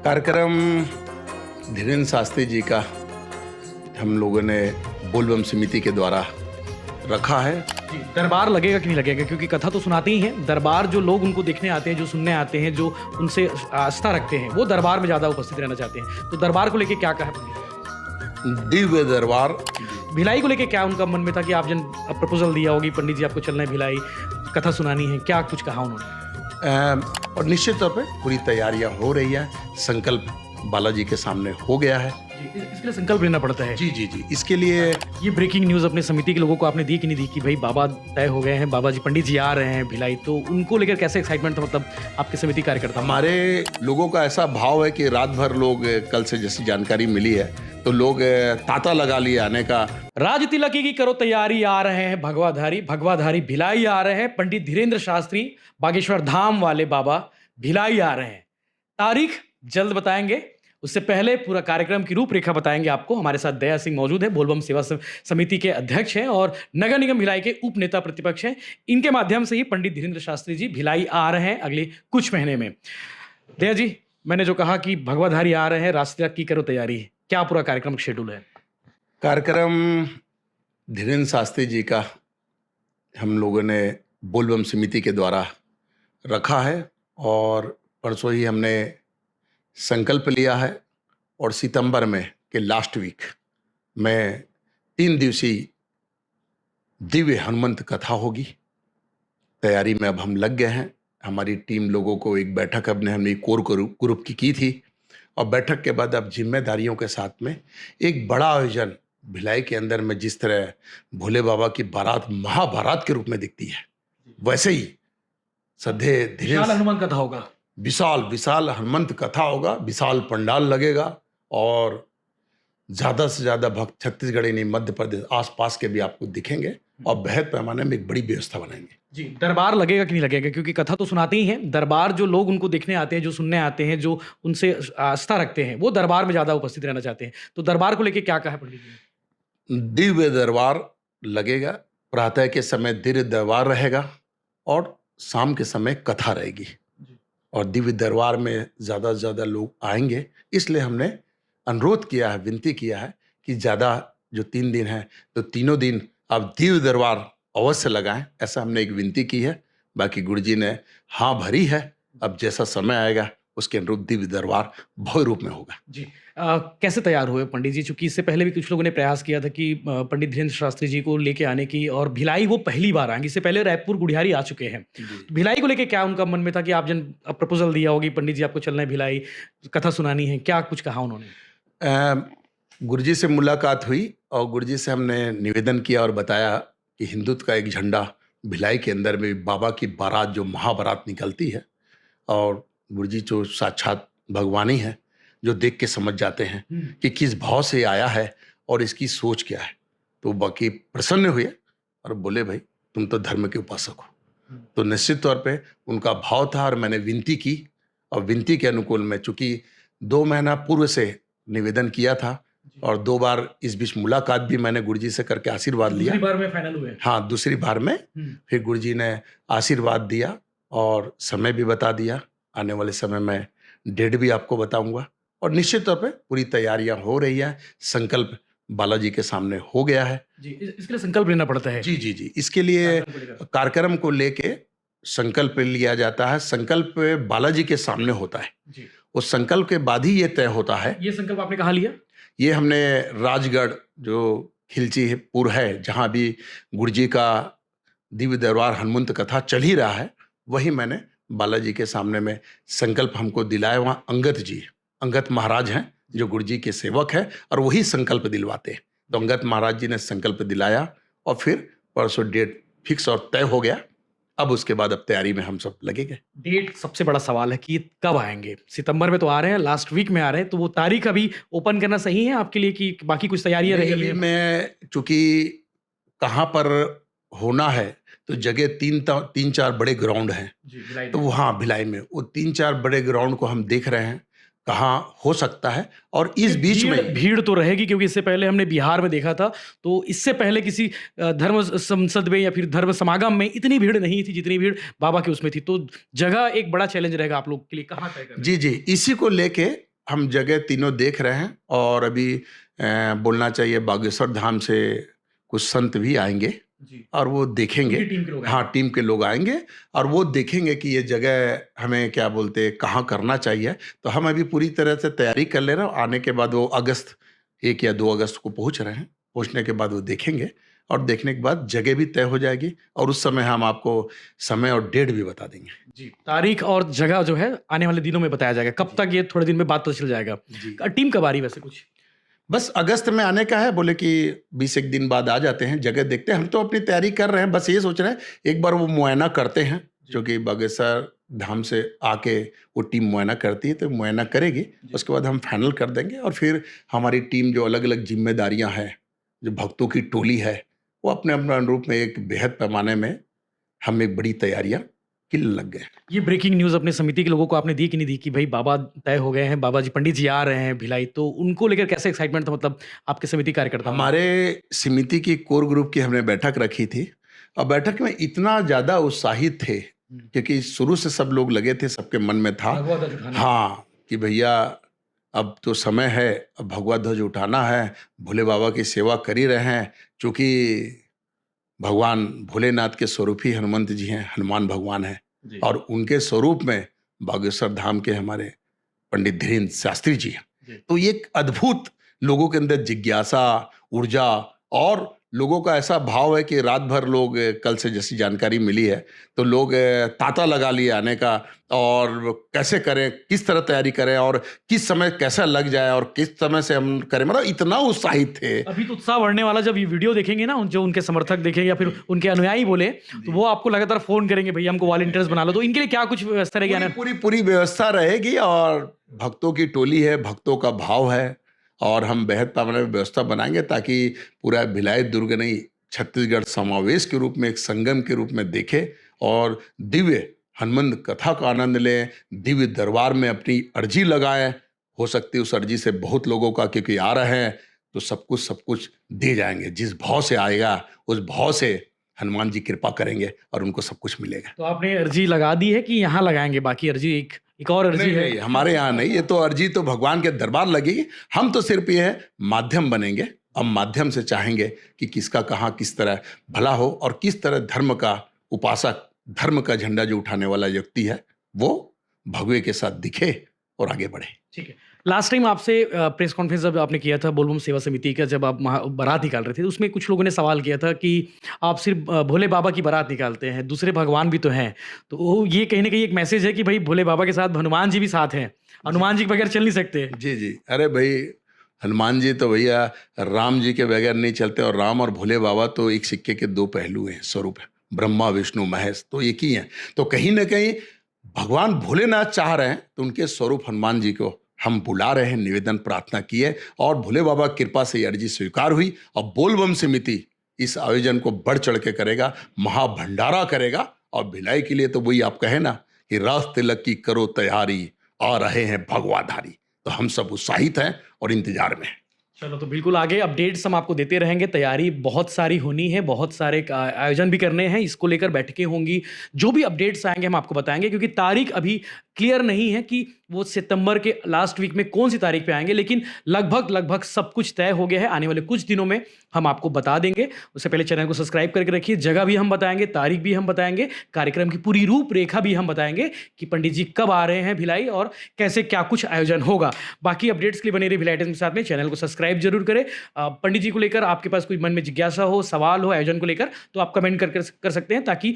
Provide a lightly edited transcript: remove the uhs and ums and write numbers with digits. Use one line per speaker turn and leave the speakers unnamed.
कार्यक्रम धीरेन्द्र शास्त्री जी का हम लोगों ने बोलबम समिति के द्वारा रखा है।
जी, दरबार लगेगा कि नहीं लगेगा, क्योंकि कथा तो सुनाते ही हैं। दरबार जो लोग उनको देखने आते हैं, जो सुनने आते हैं, जो उनसे आस्था रखते हैं, वो दरबार में ज़्यादा उपस्थित रहना चाहते हैं। तो दरबार को लेके क्या कहा पंडित
दिव्य दरबार
जी? भिलाई को लेके क्या उनका मन में था कि आप जन प्रपोजल दिया होगी, पंडित जी आपको चलना है भिलाई, कथा सुनानी है, क्या कुछ कहा उन्होंने?
और निश्चित तौर पे पूरी तैयारियां हो रही है। संकल्प बालाजी के सामने हो गया है।
जी, इसके लिए संकल्प लेना पड़ता है।
जी जी जी, इसके लिए
ये ब्रेकिंग न्यूज़ अपने समिति के लोगों को आपने दी कि नहीं दी कि भाई बाबा तय हो गए हैं, बाबा जी पंडित जी आ रहे हैं भिलाई, तो उनको लेकर कैसे एक्साइटमेंट था, मतलब आपके समिति कार्यकर्ता?
हमारे लोगों का ऐसा भाव है कि रात भर लोग, कल से जैसी जानकारी मिली है तो लोग तांता लगा लिए आने का।
राज तिलकी की करो तैयारी, आ रहे हैं भगवाधारी भिलाई आ रहे हैं। पंडित धीरेन्द्र शास्त्री बागेश्वर धाम वाले बाबा भिलाई आ रहे हैं। तारीख जल्द बताएंगे, उससे पहले पूरा कार्यक्रम की रूपरेखा बताएंगे आपको। हमारे साथ दया सिंह मौजूद है, बोलबम सेवा समिति के अध्यक्ष हैं और नगर निगम भिलाई के उप नेता प्रतिपक्ष हैं। इनके माध्यम से ही पंडित धीरेन्द्र शास्त्री जी भिलाई आ रहे हैं अगले कुछ महीने में। दया जी, मैंने जो कहा कि भगवाधारी आ रहे हैं, रास्ते की करो तैयारी, क्या पूरा कार्यक्रम शेड्यूल है?
कार्यक्रम धीरेन्द्र शास्त्री जी का हम लोगों ने बोलबम समिति के द्वारा रखा है और परसों ही हमने संकल्प लिया है और सितंबर में के लास्ट वीक में 3 दिवसीय दिव्य हनुमंत कथा होगी। तैयारी में अब हम लग गए हैं। हमारी टीम लोगों को एक बैठक हमने कोर ग्रुप की थी और बैठक के बाद अब जिम्मेदारियों के साथ में एक बड़ा आयोजन भिलाई के अंदर में, जिस तरह भोले बाबा की बारात महाभारत के रूप में दिखती है, वैसे ही सधे
विशाल हनुमान कथा होगा।
विशाल हनुमंत कथा होगा, विशाल पंडाल लगेगा और ज्यादा से ज्यादा भक्त छत्तीसगढ़ ही नहीं, मध्य प्रदेश आसपास के भी आपको दिखेंगे और बेहद पैमाने में एक बड़ी व्यवस्था बनाएंगे।
जी, दरबार लगेगा कि नहीं लगेगा, क्योंकि कथा तो सुनाते ही हैं। दरबार जो लोग उनको देखने आते हैं, जो सुनने आते हैं, जो उनसे आस्था रखते हैं, वो दरबार में ज्यादा उपस्थित रहना चाहते हैं। तो दरबार को लेके क्या कहा पंडित जी?
दिव्य दरबार लगेगा। प्रातः के समय दिव्य दरबार रहेगा और शाम के समय कथा रहेगी और दिव्य दरबार में ज़्यादा से ज़्यादा लोग आएंगे। इसलिए हमने अनुरोध किया है, विनती किया है कि ज़्यादा जो 3 दिन है तो तीनों दिन आप दिव्य दरबार अवश्य लगाएं, ऐसा हमने एक विनती की है। बाकी गुरुजी ने हाँ भरी है। अब जैसा समय आएगा उसके अनुरूप दिव्य दरबार भव्य रूप में होगा।
जी, कैसे तैयार हुए पंडित जी? चूंकि इससे पहले भी कुछ लोगों ने प्रयास किया था कि पंडित धीरेन्द्र शास्त्री जी को लेके आने की, और भिलाई वो पहली बार आएंगे। इससे पहले रायपुर गुढ़ियारी आ चुके हैं। तो भिलाई को लेके क्या उनका मन में था कि आप जन प्रपोजल दिया होगी, पंडित जी आपको चलना है भिलाई, कथा सुनानी है, क्या कुछ कहा उन्होंने?
गुरुजी से मुलाकात हुई और गुरुजी से हमने निवेदन किया और बताया कि हिंदुत्व का एक झंडा भिलाई के अंदर में बाबा की बारात जो महाबारात निकलती है, और गुरुजी जो साक्षात भगवान ही है, जो देख के समझ जाते हैं कि किस भाव से आया है और इसकी सोच क्या है। तो बाकी प्रसन्न हुए और बोले भाई तुम तो धर्म के उपासक हो। तो निश्चित तौर पे उनका भाव था और मैंने विनती की और विनती के अनुकूल में, चूंकि 2 महीना पूर्व से निवेदन किया था और 2 बार इस बीच मुलाकात भी मैंने गुरुजी से करके आशीर्वाद लिया।
दूसरी बार में फाइनल हुए?
हाँ, दूसरी बार में फिर गुरुजी ने आशीर्वाद दिया और समय भी बता दिया। आने वाले समय में डेट भी आपको बताऊंगा और निश्चित तौर पे पूरी तैयारियां हो रही हैं। संकल्प बालाजी के सामने हो गया है।
जी, इसके लिए संकल्प लेना पड़ता है।
जी जी जी, इसके लिए कार्यक्रम को लेके संकल्प लिया जाता है। संकल्प बालाजी के सामने होता है
जी।
उस संकल्प के बाद ही ये तय होता है।
ये संकल्प आपने कहाँ लिया?
ये हमने राजगढ़ जो खिलचीपुर है, जहाँ भी गुरुजी का दिव्य दरबार हनुमंत कथा चल ही रहा है, वही मैंने बालाजी के सामने में संकल्प हमको दिलाया। वहाँ अंगत महाराज हैं जो गुरुजी के सेवक हैं और वही संकल्प दिलवाते हैं। तो अंगत महाराज जी ने संकल्प दिलाया और फिर परसों डेट फिक्स और तय हो गया। अब उसके बाद अब तैयारी में हम सब लगेंगे।
डेट सबसे बड़ा सवाल है कि कब आएंगे। सितंबर में तो आ रहे हैं, लास्ट वीक में आ रहे हैं, तो वो तारीख अभी ओपन करना सही है आपके लिए कि बाकी कुछ तैयारियां रही हैं?
मैं चूंकि कहाँ पर होना है तो जगह 3-4 बड़े ग्राउंड हैं।
जी, भिलाई
तो
में।
वहाँ भिलाई में वो 3-4 बड़े ग्राउंड को हम देख रहे हैं। कहाँ हो सकता है। और इस बीच में
भीड़ तो रहेगी, क्योंकि इससे पहले हमने बिहार में देखा था, तो इससे पहले किसी धर्म संसद में या फिर धर्म समागम में इतनी भीड़ नहीं थी जितनी भीड़ बाबा के उसमें थी। तो जगह एक बड़ा चैलेंज रहेगा आप लोग के लिए, कहाँ तय करें?
जी जी, इसी को लेके हम जगह तीनों देख रहे हैं। और अभी बोलना चाहिए बागेश्वर धाम से कुछ संत भी आएंगे
जी।
और वो देखेंगे।
उनकी टीम के लोग
हाँ,
आएंगे।
टीम के लोग आएंगे और वो देखेंगे कि ये जगह हमें क्या बोलते हैं, कहाँ करना चाहिए। तो हम अभी पूरी तरह से तैयारी कर ले रहे हैं। आने के बाद वो अगस्त 1 या 2 अगस्त को पहुंच रहे हैं। पहुंचने के बाद वो देखेंगे और देखने के बाद जगह भी तय हो जाएगी और उस समय हम आपको समय और डेट भी बता देंगे।
जी, तारीख और जगह जो है आने वाले दिनों में बताया जाएगा। कब तक, ये थोड़े दिन में बात तो चल जाएगा।
जी,
टीम कब आ रही है वैसे कुछ?
बस अगस्त में आने का है। बोले कि 20 एक दिन बाद आ जाते हैं, जगह देखते हैं। हम तो अपनी तैयारी कर रहे हैं, बस ये सोच रहे हैं एक बार वो मुआयना करते हैं, क्योंकि बागेश्वर धाम से आके वो टीम मुआयना करती है, तो मुआयना करेगी। उसके बाद हम फाइनल कर देंगे और फिर हमारी टीम जो अलग अलग जिम्मेदारियां हैं, जो भक्तों की टोली है, वो अपने अपने अनुरूप में एक बेहद पैमाने में हम एक बड़ी तैयारियां के लिए लग गए।
ये ब्रेकिंग न्यूज़ अपने समिति के लोगों को आपने दी कि नहीं दी, कि भाई बाबा तय हो गए हैं, बाबा जी पंडित जी आ रहे हैं भिलाई, तो उनको लेकर कैसे एक्साइटमेंट था, मतलब आपके समिति कार्यकर्ता?
हमारे समिति की कोर ग्रुप की हमने बैठक रखी थी और बैठक में इतना ज़्यादा उत्साहित थे, क्योंकि शुरू से सब लोग लगे थे, सबके मन में था हाँ कि भैया अब तो समय है, अब भगवा ध्वज उठाना है, भोले बाबा की सेवा कर ही रहे हैं। चूँकि भगवान भोलेनाथ के स्वरूप ही हनुमंत जी हैं, हनुमान भगवान हैं, और उनके स्वरूप में बागेश्वर धाम के हमारे पंडित धीरेन्द्र शास्त्री जी हैं। तो ये एक अद्भुत लोगों के अंदर जिज्ञासा, ऊर्जा और लोगों का ऐसा भाव है कि रात भर लोग, कल से जैसी जानकारी मिली है, तो लोग तांता लगा लिए आने का, और कैसे करें, किस तरह तैयारी करें और किस समय कैसा लग जाए और किस समय से हम करें, मतलब इतना उत्साहित थे।
अभी तो उत्साह बढ़ने वाला, जब ये वीडियो देखेंगे ना, जो उनके समर्थक देखेंगे या फिर उनके अनुयायी बोले, तो वो आपको लगातार फोन करेंगे, भैया हमको वॉलंटियर्स बना लो। तो इनके लिए क्या कुछ व्यवस्था रहेगी?
पूरी व्यवस्था रहेगी और भक्तों की टोली है, भक्तों का भाव है, और हम बेहद पैमाने में व्यवस्था बनाएंगे ताकि पूरा भिलाई दुर्ग नहीं, छत्तीसगढ़ समावेश के रूप में, एक संगम के रूप में देखे और दिव्य हनुमंत कथा का आनंद लें, दिव्य दरबार में अपनी अर्जी लगाएं। हो सकती है उस अर्जी से बहुत लोगों का, क्योंकि आ रहे हैं तो सब कुछ दे जाएंगे। जिस भाव से आएगा उस भाव से हनुमान जी कृपा करेंगे और उनको सब कुछ मिलेगा।
तो आपने अर्जी लगा दी है कि यहाँ लगाएंगे? बाकी अर्जी एक और अर्जी है?
नहीं, हमारे यहाँ नहीं, ये तो अर्जी तो भगवान के दरबार लगेगी। हम तो सिर्फ ये है माध्यम बनेंगे। हम माध्यम से चाहेंगे कि किसका कहाँ किस तरह भला हो और किस तरह धर्म का उपासक, धर्म का झंडा जो उठाने वाला व्यक्ति है, वो भगवे के साथ दिखे और आगे बढ़े।
ठीक है। लास्ट टाइम आपसे प्रेस कॉन्फ्रेंस जब आपने किया था बोलबम सेवा समिति का, जब आप बारात निकाल रहे थे, तो उसमें कुछ लोगों ने सवाल किया था कि आप सिर्फ भोले बाबा की बारात निकालते हैं, दूसरे भगवान भी तो हैं। तो ये कहीं ना कहीं एक मैसेज है कि भाई भोले बाबा के साथ हनुमान जी भी साथ हैं, हनुमान जी के बगैर चल नहीं सकते।
जी जी, अरे भाई हनुमान जी तो भैया राम जी के बगैर नहीं चलते, और राम और भोले बाबा तो एक सिक्के के दो पहलू हैं, स्वरूप है। ब्रह्मा विष्णु महेश तो एक ही हैं। तो कहीं ना कहीं भगवान भोलेनाथ चाह रहे हैं तो उनके स्वरूप हनुमान जी को हम बुला रहे हैं, निवेदन प्रार्थना किए, और भोले बाबा की कृपा से ये अर्जी स्वीकार हुई। और बोलबम समिति इस आयोजन को बढ़ चढ़ के करेगा, महाभंडारा करेगा। और भिलाई के लिए तो वही आप कहे ना कि रास तिलक की करो तैयारी, आ रहे हैं भगवाधारी। तो हम सब उत्साहित हैं और इंतजार में हैं।
चलो, तो बिल्कुल आगे अपडेट्स हम आपको देते रहेंगे। तैयारी बहुत सारी होनी है, बहुत सारे आयोजन भी करने हैं, इसको लेकर बैठकें होंगी। जो भी अपडेट्स आएंगे हम आपको बताएंगे, क्योंकि तारीख अभी क्लियर नहीं है कि वो सितंबर के लास्ट वीक में कौन सी तारीख पे आएंगे, लेकिन लगभग सब कुछ तय हो गया है। आने वाले कुछ दिनों में हम आपको बता देंगे। उससे पहले चैनल को सब्सक्राइब करके रखिए। जगह भी हम बताएंगे, तारीख भी हम बताएंगे, कार्यक्रम की पूरी रूपरेखा भी हम बताएंगे कि पंडित जी कब आ रहे हैं भिलाई और कैसे क्या कुछ आयोजन होगा। बाकी अपडेट्स के लिए बने रहिए भिलाई टाइम्स के साथ में। चैनल को सब्सक्राइब जरूर करें। पंडित जी को लेकर आपके पास कोई मन में जिज्ञासा हो, सवाल हो आयोजन को लेकर, तो आप कमेंट कर सकते हैं, ताकि